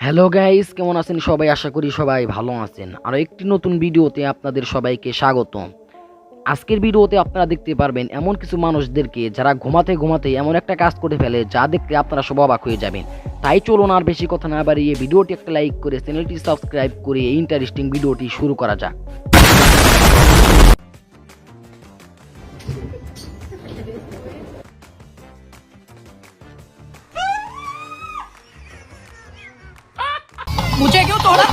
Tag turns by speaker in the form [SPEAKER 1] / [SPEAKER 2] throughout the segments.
[SPEAKER 1] Hello guys, কেমন আছেন সবাই? আশা করি সবাই ভালো আছেন। আর একটি নতুন ভিডিওতে আপনাদের সবাইকে স্বাগত। আজকের ভিডিওতে আপনারা দেখতে পারবেন এমন কিছু মানুষদেরকে যারা ঘুমাতে ঘুমাতে এমন একটা কাজ করে ফেলে যা দেখতে আপনারা সব অবাক হয়ে যাবেন। তাই চলুন আর বেশি কথা না বাড়িয়ে ভিডিওটি একটা লাইক করে চ্যানেলটি সাবস্ক্রাইব করে এই ইন্টারেস্টিং ভিডিওটি শুরু করা যাক।
[SPEAKER 2] मुझे क्यों तोड़ा?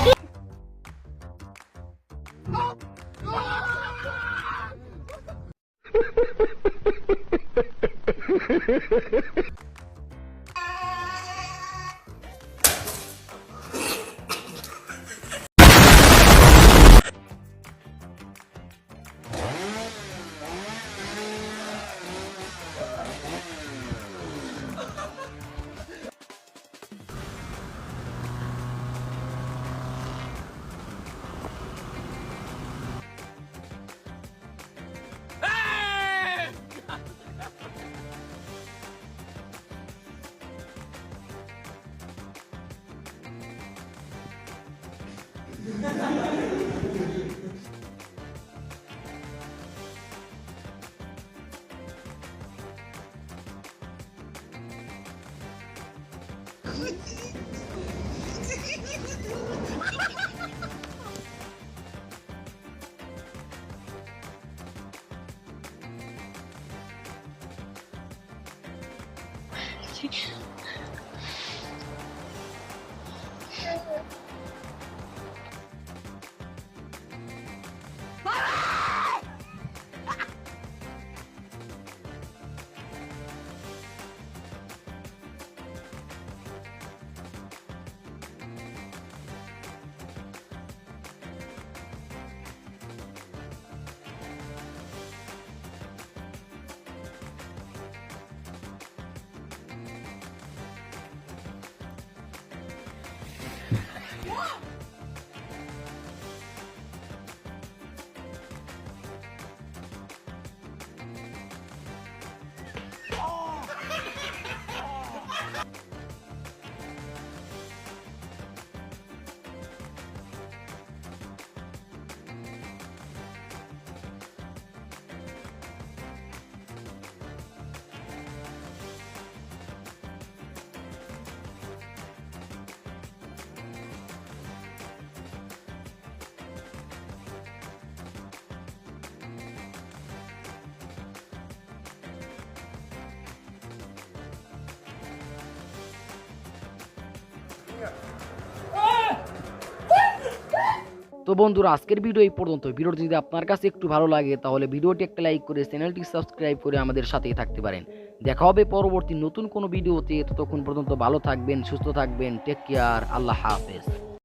[SPEAKER 1] তো বন্ধুরা, আজকের ভিডিও এই পর্যন্ত। ভিডিওটি যদি আপনার কাছে একটু ভালো লাগে তাহলে ভিডিওটি একটা লাইক করে চ্যানেলটি সাবস্ক্রাইব করে আমাদের সাথেই থাকতে পারেন। দেখা হবে পরবর্তী নতুন কোনো ভিডিওতে। ততক্ষণ পর্যন্ত ভালো থাকবেন, সুস্থ থাকবেন। Take care. আল্লাহ হাফেজ।